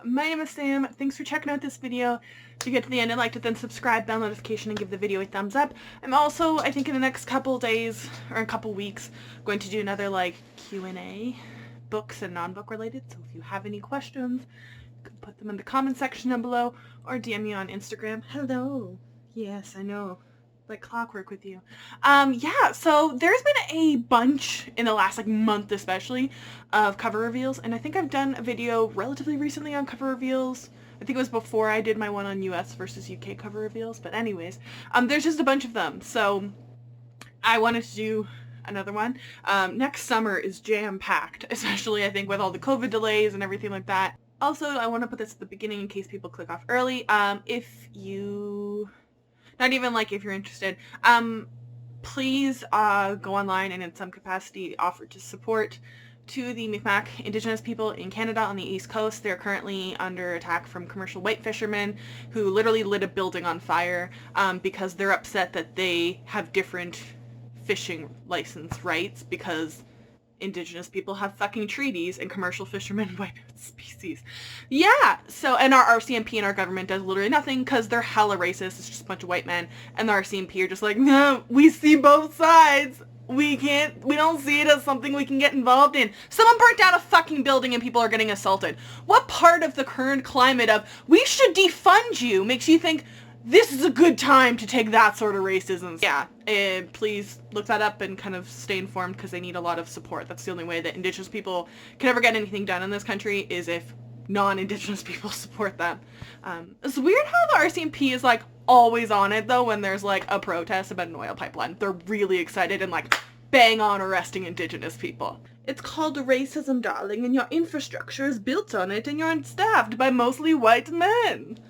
My name is Sam. Thanks for checking out this video. If you get to the end and liked it, then subscribe, bell notification, and give the video a thumbs up. I'm also, I think in the next couple days, or a couple weeks, going to do another like Q&A, books and non-book related. So if you have any questions, you can put them in the comment section down below or DM me on Instagram. Hello. Yes, I know. Like clockwork with you. Yeah, so there's been a bunch in the last like month especially of cover reveals, and I think I've done a video relatively recently on cover reveals. I think it was before I did my one on US versus UK cover reveals, but anyways, there's just a bunch of them, so I wanted to do another one. Next summer is jam-packed, especially I think with all the COVID delays and everything like that. Also, I want to put this at the beginning in case people click off early. If you... Not even like if you're interested. Please go online and in some capacity offer to support to the Mi'kmaq Indigenous people in Canada on the East Coast. They're currently under attack from commercial white fishermen who literally lit a building on fire because they're upset that they have different fishing license rights because Indigenous people have fucking treaties and commercial fishermen wipe out species. Yeah, so, and our RCMP and our government does literally nothing because they're hella racist. It's just a bunch of white men, and the RCMP are just like, no, we see both sides. We don't see it as something we can get involved in. Someone burnt down a fucking building and people are getting assaulted. What part of the current climate of, we should defund you, makes you think, this is a good time to take that sort of racism? Yeah, please look that up and kind of stay informed because they need a lot of support. That's the only way that Indigenous people can ever get anything done in this country is if non-Indigenous people support them. It's weird how the RCMP is like always on it though when there's like a protest about an oil pipeline. They're really excited and like bang on arresting Indigenous people. It's called racism, darling, and your infrastructure is built on it and you're staffed by mostly white men.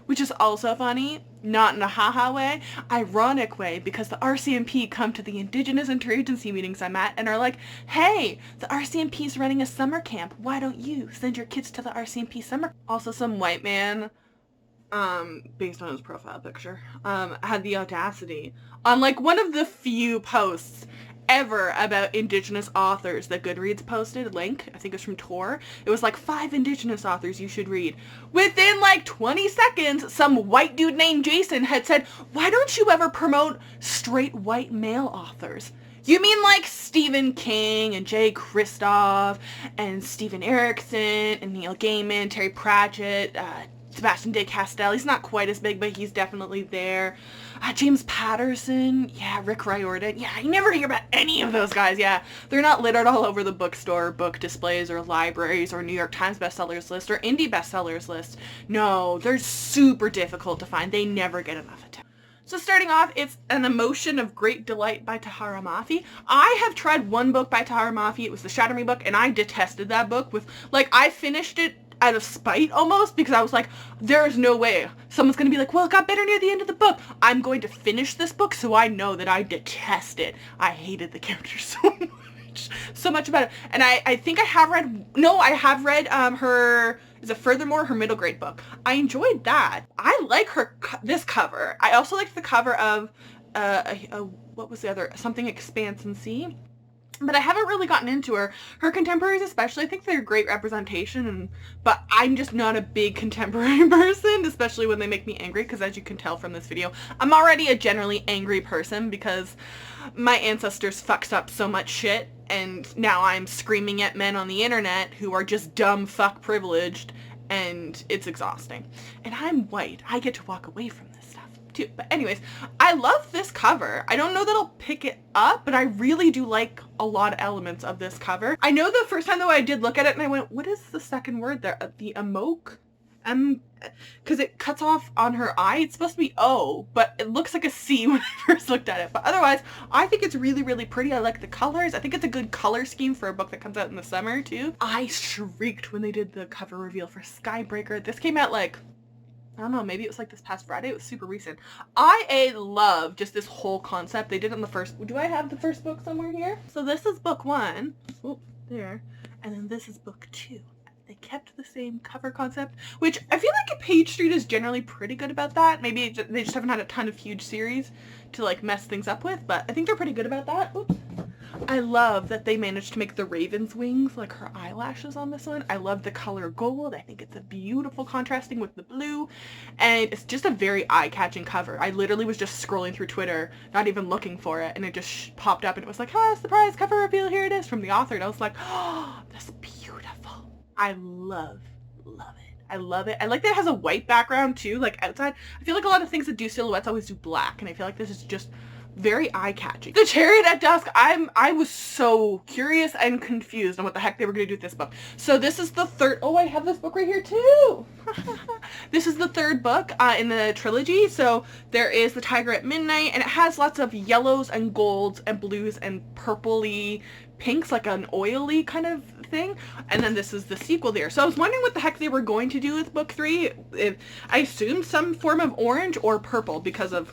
Which is also funny, not in a haha way, ironic way, because the RCMP come to the Indigenous interagency meetings I'm at and are like, hey, the RCMP is running a summer camp. Why don't you send your kids to the RCMP summer? Also, some white man, based on his profile picture, had the audacity on like one of the few posts ever about Indigenous authors that Goodreads posted, a link, I think it was from Tor. It was like 5 Indigenous authors you should read. Within like 20 seconds, some white dude named Jason had said, why don't you ever promote straight white male authors? You mean like Stephen King and Jay Kristoff and Stephen Erickson and Neil Gaiman, Terry Pratchett, Sebastian de Castell. He's not quite as big, but he's definitely there. James Patterson. Yeah, Rick Riordan. Yeah, you never hear about any of those guys. Yeah, they're not littered all over the bookstore, book displays, or libraries, or New York Times bestsellers list, or indie bestsellers list. No, they're super difficult to find. They never get enough attention. So starting off, it's An Emotion of Great Delight by Tahara Mafi. I have tried one book by Tahara Mafi. It was the Shatter Me book, and I detested that book with, like, I finished it out of spite almost because I was like, there is no way someone's gonna be like, well, it got better near the end of the book. I'm going to finish this book so I know that I detest it. I hated the character so much about it. And I think I have read her, is it Furthermore, her middle grade book. I enjoyed that. I like this cover. I also liked the cover of what was the other, Something Expanse and Sea. But I haven't really gotten into her. Her contemporaries especially, I think they're great representation, but I'm just not a big contemporary person, especially when they make me angry, because as you can tell from this video, I'm already a generally angry person because my ancestors fucked up so much shit, and now I'm screaming at men on the internet who are just dumb fuck privileged, and it's exhausting. And I'm white. I get to walk away from this stuff too. But anyways, I love this cover. I don't know that I'll pick it up, but I really do like a lot of elements of this cover. I know the first time though I did look at it and I went, what is the second word there? The amoke? Because it cuts off on her eye. It's supposed to be O, but it looks like a C when I first looked at it. But otherwise, I think it's really, really pretty. I like the colors. I think it's a good color scheme for a book that comes out in the summer too. I shrieked when they did the cover reveal for Skybreaker. This came out like, I don't know, maybe it was like this past Friday. It was super recent. I love just this whole concept. They did it in the first, do I have the first book somewhere here? So this is book 1. Oh, there. And then this is book 2. They kept the same cover concept, which I feel like Page Street is generally pretty good about that. Maybe they just haven't had a ton of huge series to like mess things up with, but I think they're pretty good about that. Oops. I love that they managed to make the raven's wings like her eyelashes on this one. I love the color gold. I think it's a beautiful contrasting with the blue, and it's just a very eye-catching cover. I literally was just scrolling through Twitter, not even looking for it, and it just popped up and it was like, ah, surprise cover reveal, here it is from the author. And I was like, oh, that's beautiful. I love it. I love it. I like that it has a white background too, like outside. I feel like a lot of things that do silhouettes always do black, and I feel like this is just very eye-catching. The Chariot at Dusk, I was so curious and confused on what the heck they were going to do with this book. So this is the third, oh, I have this book right here too. This is the third book in the trilogy. So there is The Tiger at Midnight, and it has lots of yellows and golds and blues and purpley pinks, like an oily kind of thing. And then this is the sequel there. So I was wondering what the heck they were going to do with book 3. I assumed some form of orange or purple because of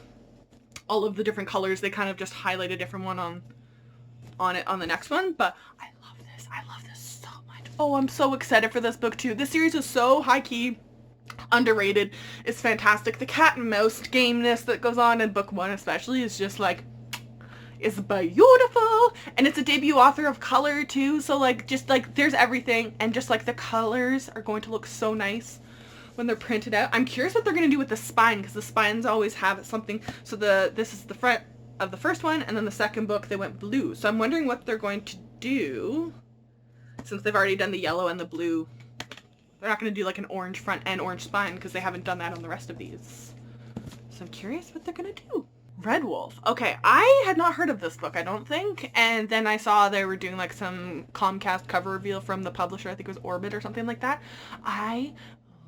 all of the different colors. They kind of just highlight a different one on it on the next one. But I love this. I love this so much. Oh, I'm so excited for this book too. This series is so high-key underrated. It's fantastic. The cat and mouse gameness that goes on in book 1 especially is just like, it's beautiful. And it's a debut author of color too. So like, just like, there's everything. And just like the colors are going to look so nice when they're printed out. I'm curious what they're going to do with the spine, because the spines always have something. So this is the front of the first one, and then the second book they went blue. So I'm wondering what they're going to do, since they've already done the yellow and the blue. They're not going to do like an orange front and orange spine, because they haven't done that on the rest of these. So I'm curious what they're going to do. Red Wolf. Okay, I had not heard of this book, I don't think, and then I saw they were doing like some Comcast cover reveal from the publisher. I think it was Orbit or something like that. I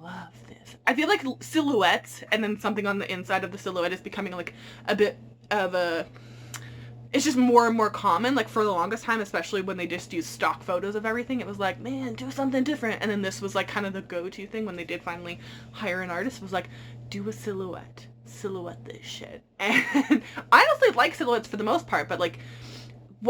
love this. I feel like silhouettes and then something on the inside of the silhouette is becoming like a bit of a, it's just more and more common. Like for the longest time, especially when they just use stock photos of everything, it was like, man, do something different. And then this was like kind of the go-to thing when they did finally hire an artist, was like, do a silhouette this shit. And I honestly like silhouettes for the most part, but like,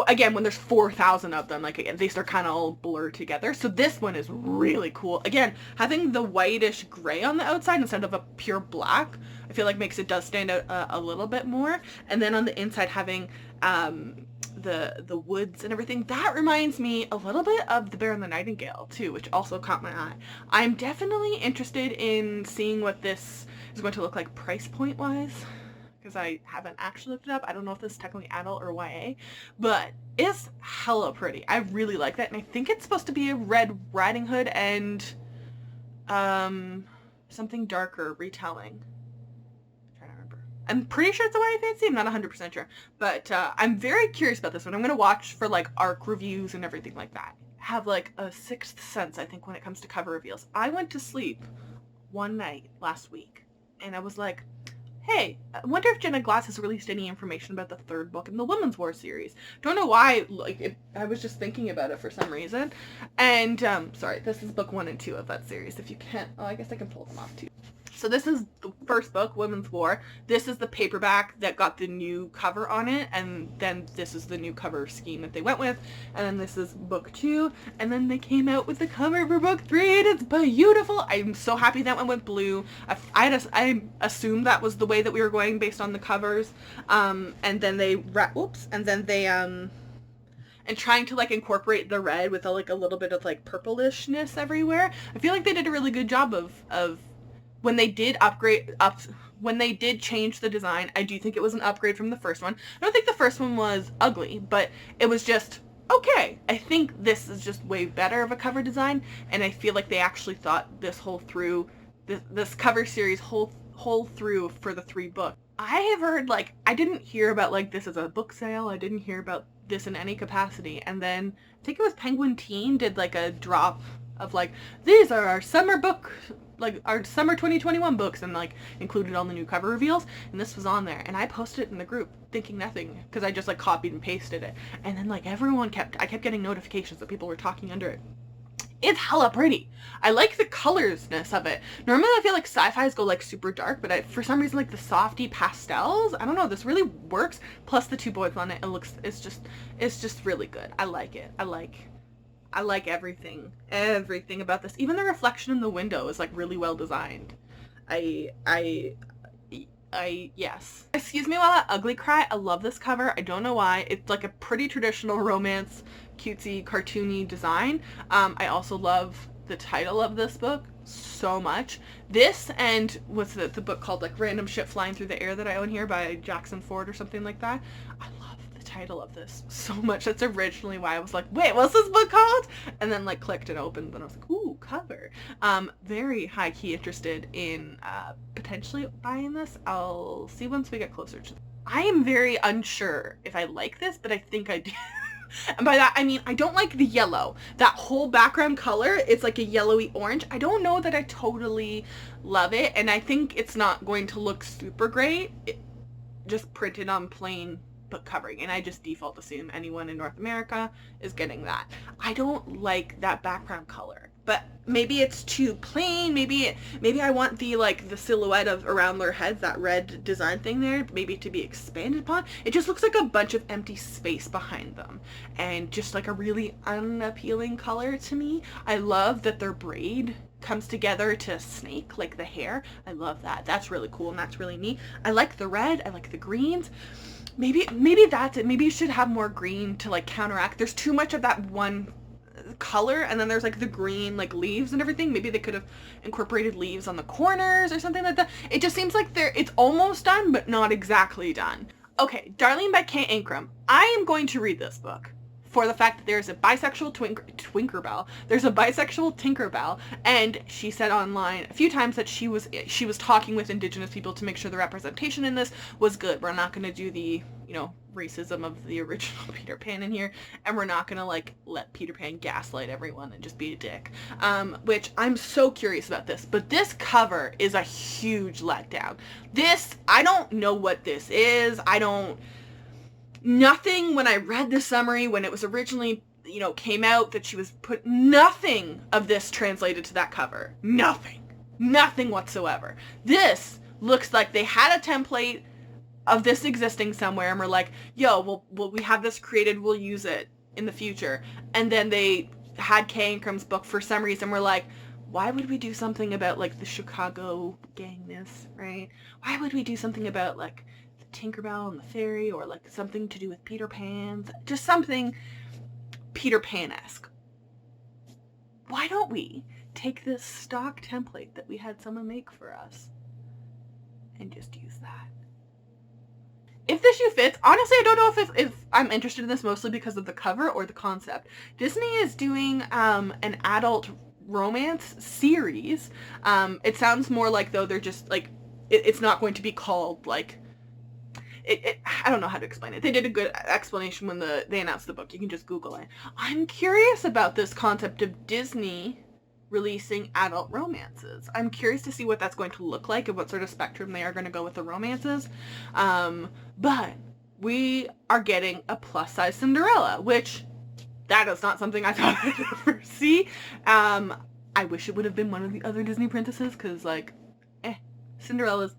again, when there's 4,000 of them, like they start kind of all blurred together. So this one is really cool. Again, having the whitish gray on the outside instead of a pure black, I feel like it does stand out a little bit more. And then on the inside having the woods and everything, that reminds me a little bit of The Bear and the Nightingale too, which also caught my eye. I'm definitely interested in seeing what this is going to look like price point wise, because I haven't actually looked it up. I don't know if this is technically adult or YA, but it's hella pretty. I really like that, and I think it's supposed to be a Red Riding Hood and something darker retelling. I'm trying to remember. I'm pretty sure it's a YA fantasy. I'm not 100% sure, but I'm very curious about this one. I'm gonna watch for like ARC reviews and everything like that. Have like a sixth sense, I think, when it comes to cover reveals. I went to sleep one night last week, and I was like, hey, I wonder if Jenna Glass has released any information about the third book in the Women's War series. Don't know why, like, I was just thinking about it for some reason. And, sorry, this is book 1 and 2 of that series. If you can't, oh, I guess I can pull them off too. So this is the first book, Women's War. This is the paperback that got the new cover on it, and then this is the new cover scheme that they went with. And then this is book 2, and then they came out with the cover for book 3, and it's beautiful. I'm so happy that one went blue. I assumed that was the way that we were going based on the covers. And then they, and trying to like incorporate the red with like a little bit of like purplishness everywhere. I feel like they did a really good job of when they did when they did change the design. I do think it was an upgrade from the first one. I don't think the first one was ugly, but it was just okay. I think this is just way better of a cover design, and I feel like they actually thought this this cover series whole through for the 3 books. I have heard, like, I didn't hear about like this as a book sale. I didn't hear about this in any capacity, and then I think it was Penguin Teen did like a drop of like, these are our summer book, like our summer 2021 books, and like included all the new cover reveals, and this was on there, and I posted it in the group thinking nothing, because I just like copied and pasted it, and then like I kept getting notifications that people were talking under it. It's hella pretty. I like the colorsness of it. Normally I feel like sci-fis go like super dark, but for some reason like the softy pastels, I don't know, this really works. Plus the 2 boys on it, it's just really good. I like it. I like everything about this. Even the reflection in the window is like really well designed. I Yes. Excuse me while I ugly cry. I love this cover. I don't know why. It's like a pretty traditional romance, cutesy, cartoony design. I also love the title of this book so much. This and what's the book called, like Random Shit Flying Through the Air that I own here by Jackson Ford or something like that. I love the title of this so much. That's originally why I was like, wait, what's this book called? And then like clicked and opened and I was like, ooh, cover. Very high key interested in potentially buying this. I'll see once we get closer to. I am very unsure if I like this, but I think I do. And by that, I mean, I don't like the yellow. That whole background color, it's like a yellowy orange. I don't know that I totally love it. And I think it's not going to look super great. Just printed on plain book covering. And I just default assume anyone in North America is getting that. I don't like that background color. But maybe it's too plain. Maybe I want the silhouette of around their heads, that red design thing there, maybe to be expanded upon. It just looks like a bunch of empty space behind them and just like a really unappealing color to me. I love that their braid comes together to snake, like the hair. I love that. That's really cool and that's really neat. I like the red. I like the greens. Maybe that's it. Maybe you should have more green to like counteract. There's too much of that one color and then there's like the green like leaves and everything. Maybe they could have incorporated leaves on the corners or something like that. It just seems like it's almost done but not exactly done. Okay, Darlene by Kate Ankrum. I am going to read this book for the fact that there's a bisexual Tinkerbell. There's a bisexual Tinkerbell, and she said online a few times that she was talking with Indigenous people to make sure the representation in this was good. We're not going to do the, racism of the original Peter Pan in here, and we're not going to let Peter Pan gaslight everyone and just be a dick. Which I'm so curious about this, but this cover is a huge letdown. This, I don't know what this is. Nothing when I read the summary when it was originally, came out that she was nothing of this translated to that cover. Nothing whatsoever. This looks like they had a template of this existing somewhere and we're like, yo, we have this created, we'll use it in the future. And then they had Kay Ankrum's book for some reason. We're like, why would we do something about the Chicago gangness, right? Why would we do something about Tinkerbell and the fairy, or something to do with Peter Pan, just something Peter Pan-esque. Why don't we take this stock template that we had someone make for us and just use that? If the shoe fits, honestly, I don't know if I'm interested in this mostly because of the cover or the concept. Disney is doing an adult romance series. It sounds more like though they're just it's not going to be called I don't know how to explain it. They did a good explanation when they announced the book. You can just Google it. I'm curious about this concept of Disney releasing adult romances. I'm curious to see what that's going to look like and what sort of spectrum they are going to go with the romances. But we are getting a plus-size Cinderella, which that is not something I thought I'd ever see. I wish it would have been one of the other Disney princesses because, Cinderella's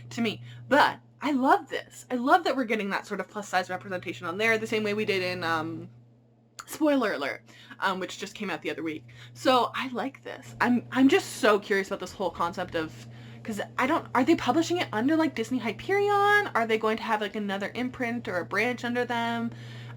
to me. But I love this. I love that we're getting that sort of plus-size representation on there, the same way we did in, spoiler alert, which just came out the other week. So I like this. I'm just so curious about this whole concept of, because are they publishing it under Disney Hyperion? Are they going to have another imprint or a branch under them?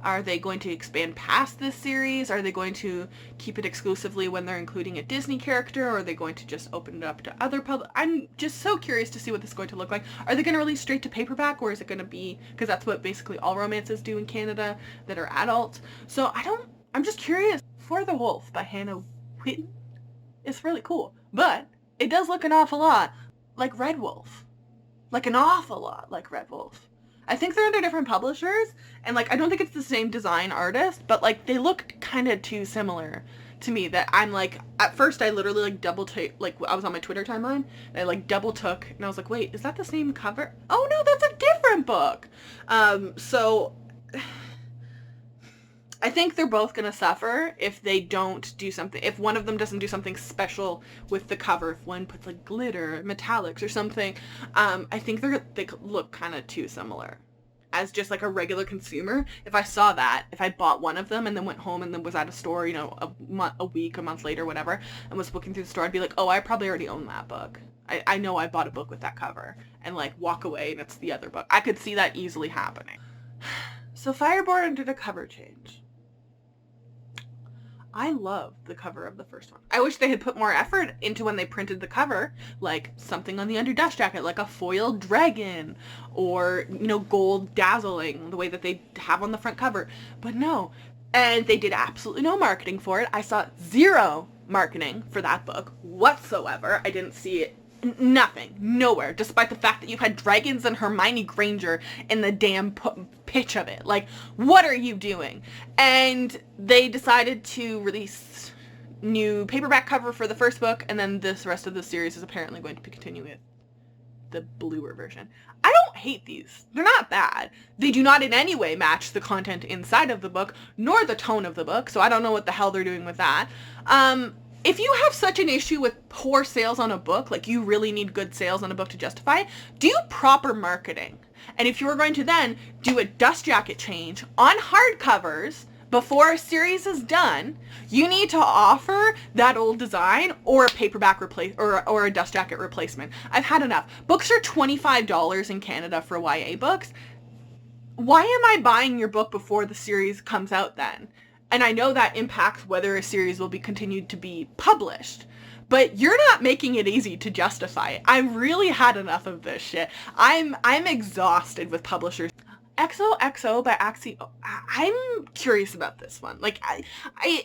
Are they going to expand past this series? Are they going to keep it exclusively when they're including a Disney character? Or are they going to just open it up to other I'm just so curious to see what this is going to look like. Are they going to release straight to paperback, or is it going to be, because that's what basically all romances do in Canada that are adult. So I'm just curious. For the Wolf by Hannah Whitten. It's really cool. But it does look an awful lot like Red Wolf. An awful lot like Red Wolf. I think they're under different publishers, and I don't think it's the same design artist, but they look kind of too similar to me that I'm at first I literally double took, I was on my Twitter timeline and I double took and I was like, wait, is that the same cover? Oh no, that's a different book. So I think they're both gonna suffer if they don't do something, if one of them doesn't do something special with the cover, if one puts glitter, metallics or something. I think they look kind of too similar. as just like a regular consumer, if I saw that, if I bought one of them and then went home and then was at a store, you know, a week, a month later, whatever, and was looking through the store, I'd be like, oh, I probably already own that book. I know I bought a book with that cover, and like walk away and it's the other book. I could see that easily happening. So Fireborn did a cover change. I love the cover of the first one. I wish they had put more effort into when they printed the cover, like something on the under dust jacket, like a foiled dragon, or, you know, gold dazzling, the way that they have on the front cover. But no. And they did absolutely no marketing for it. I saw zero marketing for that book whatsoever. I didn't see it. Nothing. Nowhere. Despite the fact that you've had dragons and Hermione Granger in the damn pitch of it. Like, what are you doing? And they decided to release new paperback cover for the first book, and then this rest of the series is apparently going to continue with the bluer version. I don't hate these. They're not bad. They do not in any way match the content inside of the book, nor the tone of the book, so I don't know what the hell they're doing with that. If you have such an issue with poor sales on a book, like you really need good sales on a book to justify it, do proper marketing. And if you were going to then do a dust jacket change on hardcovers before a series is done, you need to offer that old design or a paperback or a dust jacket replacement. I've had enough. Books are $25 in Canada for YA books. Why am I buying your book before the series comes out then? And I know that impacts whether a series will be continued to be published. But you're not making it easy to justify it. I really had enough of this shit. I'm exhausted with publishers. XOXO by Axio. I'm curious about this one. Like, I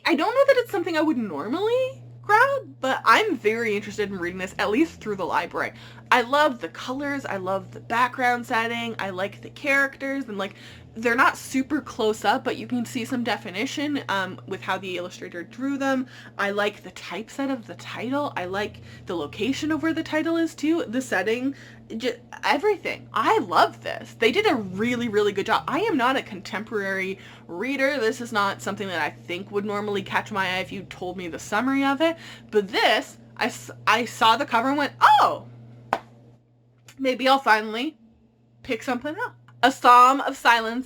don't know that it's something I would normally grab, but I'm very interested in reading this, at least through the library. I love the colors. I love the background setting. I like the characters, and like, they're not super close up, but you can see some definition with how the illustrator drew them. I like the typeset of the title. I like the location of where the title is too. The setting, just everything. I love this. They did a really, really good job. I am not a contemporary reader. This is not something that I think would normally catch my eye if you told me the summary of it. But this, I saw the cover and went, oh, maybe I'll finally pick something up. A Psalm of Storm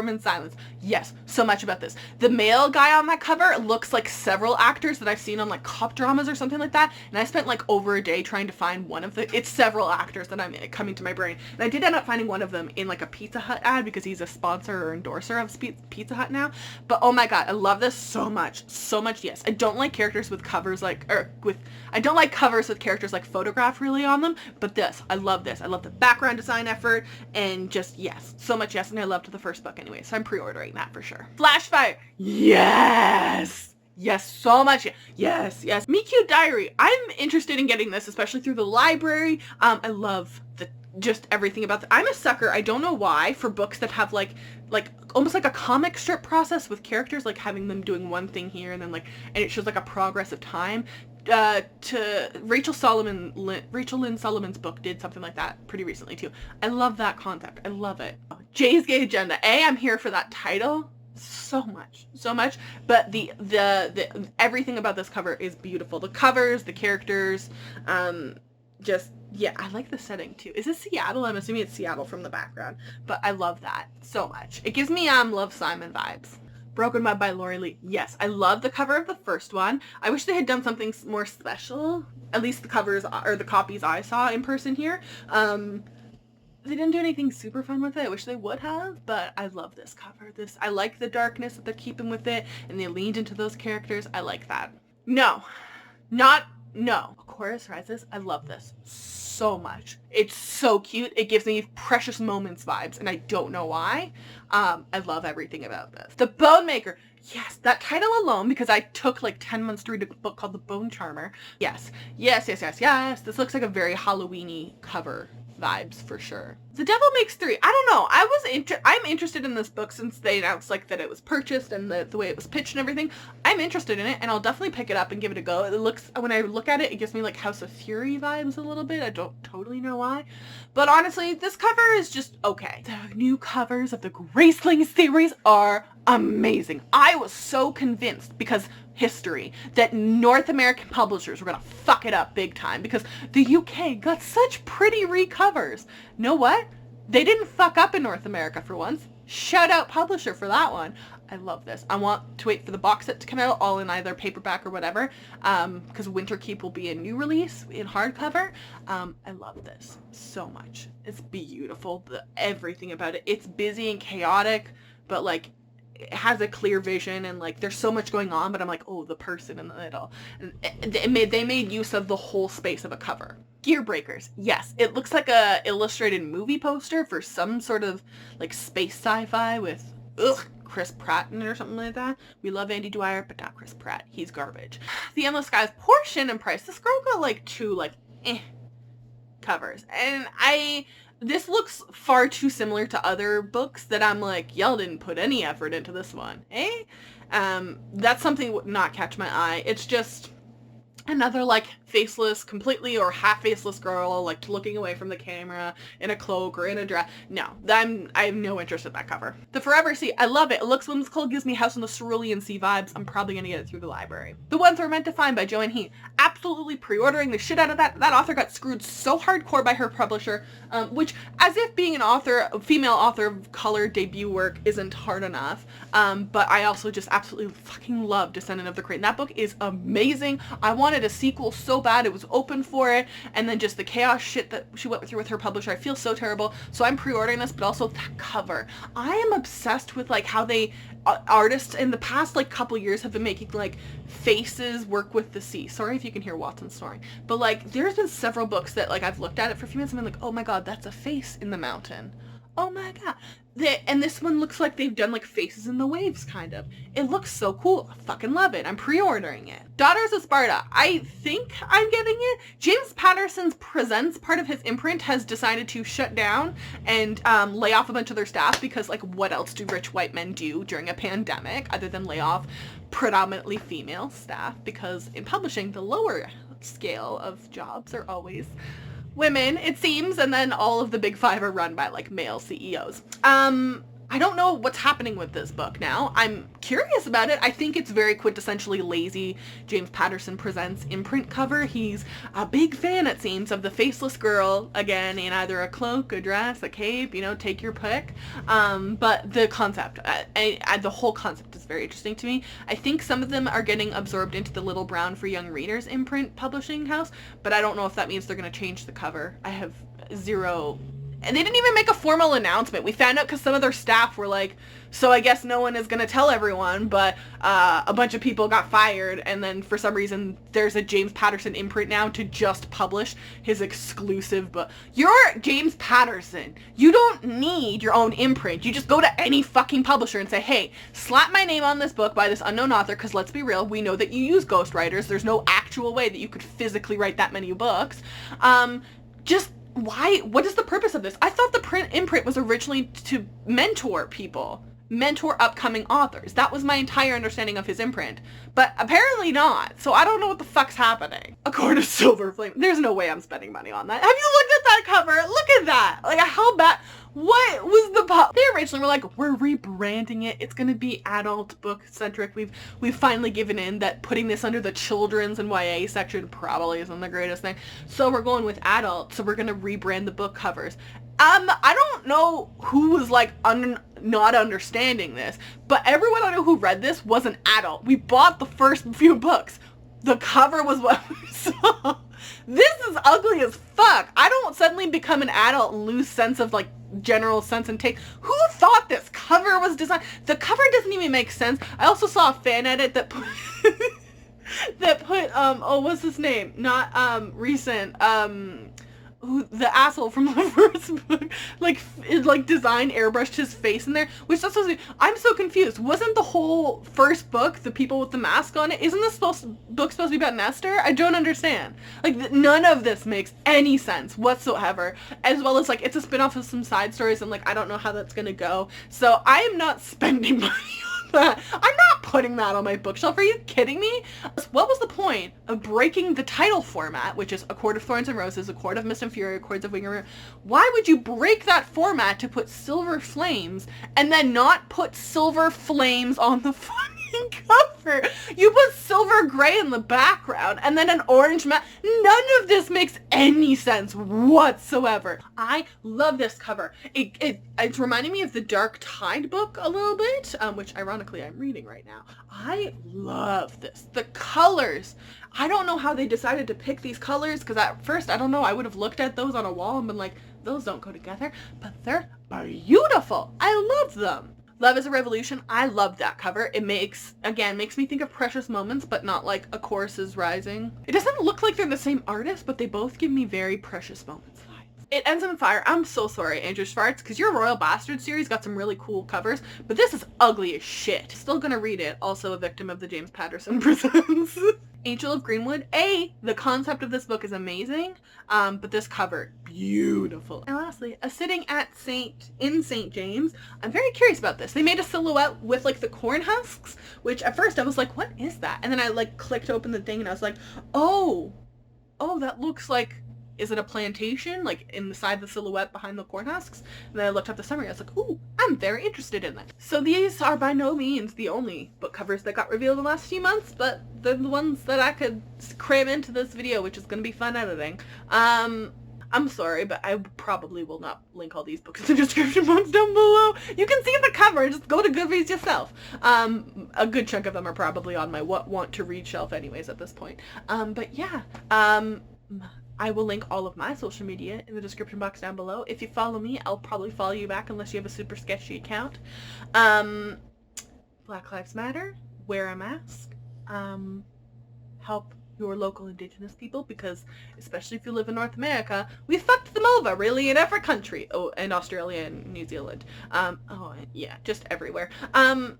and Silence. Yes, so much about this. The male guy on that cover looks like several actors that I've seen on like cop dramas or something like that, and I spent like over a day trying to find one of it's several actors that I'm coming to my brain, and I did end up finding one of them in like a Pizza Hut ad because he's a sponsor or endorser of Pizza Hut now. But oh my god, I love this so much, yes. I don't like characters with covers I don't like covers with characters like photograph really on them, but this, I love this. I love the background design effort. And just, yes, so much yes, and I loved the first book anyway, so I'm pre-ordering that for sure. Flashfire, yes! Yes, so much, yes. Me Cute Diary, I'm interested in getting this, especially through the library. I love just everything about I'm a sucker, I don't know why, for books that have like almost like a comic strip process with characters, like having them doing one thing here and then and it shows like a progress of time. To Rachel Lynn Solomon's book did something like that pretty recently too. I love that concept. I love it. Jay's Gay Agenda. I'm here for that title so much. But the everything about this cover is beautiful. The covers, the characters, I like the setting too. Is it Seattle? I'm assuming it's Seattle from the background, but I love that so much. It gives me Love, Simon vibes. Broken Mud by Lori Lee. Yes, I love the cover of the first one. I wish they had done something more special. At least the covers or the copies I saw in person here. They didn't do anything super fun with it. I wish they would have, but I love this cover. I like the darkness that they're keeping with it, and they leaned into those characters. I like that. No. Chorus Rises. I love this so much. It's so cute. It gives me Precious Moments vibes, and I don't know why. I love everything about this. The Bone Maker. Yes, that title alone, because I took like 10 months to read a book called The Bone Charmer. Yes. This looks like a very Halloween-y cover vibes for sure. The Devil Makes Three. I don't know. I'm interested in this book since they announced like that it was purchased and the way it was pitched and everything. I'm interested in it, and I'll definitely pick it up and give it a go. When I look at it, it gives me like House of Fury vibes a little bit. I don't totally know why, but honestly, this cover is just okay. The new covers of the Graceling series are amazing. I was so convinced, because history, that North American publishers were gonna fuck it up big time because the UK got such pretty recovers. Know what? They didn't fuck up in North America for once. Shout out publisher for that one. I love this. I want to wait for the box set to come out, all in either paperback or whatever, because Winterkeep will be a new release in hardcover. I love this so much. It's beautiful. Everything about it. It's busy and chaotic, but like it has a clear vision, and like there's so much going on, but I'm like, oh, the person in the middle. And they made use of the whole space of a cover. Gear breakers. Yes, it looks like a illustrated movie poster for some sort of like space sci-fi with Chris Pratt in it or something like that. We love Andy Dwyer, but not Chris Pratt. He's garbage. The Endless Skies portion and price. This girl got like 2 covers, and this looks far too similar to other books that I'm like, y'all didn't put any effort into this one, eh? That's something that would not catch my eye. It's just another like faceless, completely or half faceless girl like looking away from the camera in a cloak or in a dress. No, I have no interest in that cover. The Forever Sea, I love it. It looks whimsical, gives me House on the Cerulean Sea vibes. I'm probably gonna get it through the library. The Ones We're Meant to Find by Joanne Heat. Absolutely pre-ordering the shit out of that. That author got screwed so hardcore by her publisher, which, as if being an author, a female author of color debut work isn't hard enough. But I also just absolutely fucking love Descendant of the Crane. That book is amazing. I wanted a sequel so bad. It was open for it, and then just the chaos shit that she went through with her publisher. I feel so terrible. So I'm pre-ordering this, but also that cover. I am obsessed with like how they artists in the past like couple years have been making like faces work with the sea. Sorry if you can hear Watson snoring, but like there's been several books that like I've looked at it for a few minutes and been like, oh my god, that's a face in the mountain. Oh my god. And this one looks like they've done like faces in the waves, kind of. It looks so cool. I fucking love it. I'm pre-ordering it. Daughters of Sparta. I think I'm getting it. James Patterson's Presents, part of his imprint, has decided to shut down and lay off a bunch of their staff because like what else do rich white men do during a pandemic other than lay off predominantly female staff? Because in publishing, the lower scale of jobs are always women, it seems, and then all of the big 5 are run by like male CEOs. I don't know what's happening with this book now. I'm curious about it. I think it's very quintessentially lazy James Patterson Presents imprint cover. He's a big fan, it seems, of the faceless girl, again, in either a cloak, a dress, a cape, you know, take your pick. But the concept, the whole concept is very interesting to me. I think some of them are getting absorbed into the Little Brown for Young Readers imprint publishing house, but I don't know if that means they're going to change the cover. I have zero. And they didn't even make a formal announcement. We found out because some of their staff were like, so I guess no one is going to tell everyone, but a bunch of people got fired, and then for some reason there's a James Patterson imprint now to just publish his exclusive book. You're James Patterson. You don't need your own imprint. You just go to any fucking publisher and say, hey, slap my name on this book by this unknown author, because let's be real, we know that you use ghostwriters. There's no actual way that you could physically write that many books. Why? What is the purpose of this? I thought the imprint was originally to mentor people, mentor upcoming authors. That was my entire understanding of his imprint, but apparently not. So I don't know what the fuck's happening. A Court of Silver Flame. There's no way I'm spending money on that. Have you looked at that cover? Look at that. Like, how bad? What was the They originally were like, we're rebranding it. It's gonna be adult book centric. We've finally given in that putting this under the children's and YA section probably isn't the greatest thing. So we're going with adult. So we're gonna rebrand the book covers. I don't know who was like not understanding this, but everyone I know who read this was an adult. We bought the first few books. The cover was what we saw. This is ugly as fuck. I don't suddenly become an adult and lose sense of like general sense and take. Who thought this cover was designed? The cover doesn't even make sense. I also saw a fan edit that put oh, what's his name? Not recent. Who the asshole from the first book like designed airbrushed his face in there, which that's supposed to be. I'm so confused. Wasn't the whole first book the people with the mask on it? Isn't this book supposed to be about Nestor? I don't understand. Like none of this makes any sense whatsoever. As well as like it's a spin-off of some side stories, and like I don't know how that's gonna go. So I am not spending money on that. I'm not putting that on my bookshelf. Are you kidding me? What was the point of breaking the title format, which is A Court of Thorns and Roses, A Court of Mist and Fury, A Court of Wing and Ruin? Why would you break that format to put silver flames and then not put silver flames on the front? cover. You put silver gray in the background and then an orange mat. None of this makes any sense whatsoever. I love this cover. It's reminding me of the Dark Tide book a little bit, which ironically I'm reading right now. I love this. The colors. I don't know how they decided to pick these colors, because at first, I don't know, I would have looked at those on a wall and been like, those don't go together, but they're beautiful. I love them. Love is a Revolution. I love that cover. It makes me think of Precious Moments, but not like A Chorus is Rising. It doesn't look like they're the same artist, but they both give me very Precious Moments vibes. It ends in fire. I'm so sorry, Andrew Schwartz, because your Royal Bastard series got some really cool covers, but this is ugly as shit. Still gonna read it. Also a victim of the James Patterson Presents. Angel of Greenwood. The concept of this book is amazing, but this cover, beautiful. And lastly, A Sitting at St. James. I'm very curious about this. They made a silhouette with like the corn husks, which at first I was like, what is that? And then I like clicked open the thing and I was like, oh, that looks like, is it a plantation? Like in the side of the silhouette behind the corn husks? And then I looked up the summary. I was like, ooh, I'm very interested in that. So these are by no means the only book covers that got revealed in the last few months, but they're the ones that I could cram into this video, which is going to be fun editing. I'm sorry, but I probably will not link all these books in the description box down below. You can see the cover. Just go to Goodreads yourself. A good chunk of them are probably on my want to read shelf anyways at this point. But yeah, I will link all of my social media in the description box down below. If you follow me, I'll probably follow you back unless you have a super sketchy account. Black Lives Matter. Wear a mask. Help your local indigenous people, because especially if you live in North America, we fucked them over really in every country. Oh, and Australia and New Zealand. Oh yeah, just everywhere.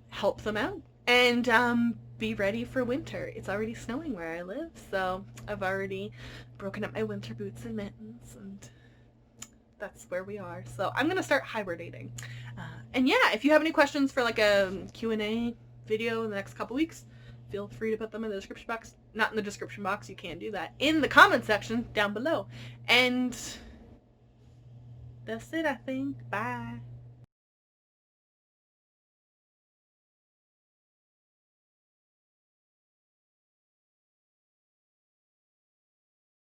Help them out. And be ready for winter. It's already snowing where I live, so I've already broken up my winter boots and mittens, and that's where we are. So I'm gonna start hibernating. And yeah, if you have any questions for like a Q&A video in the next couple weeks, feel free to put them in the description box. Not in the description box, you can do that. In the comment section down below. And that's it, I think. Bye.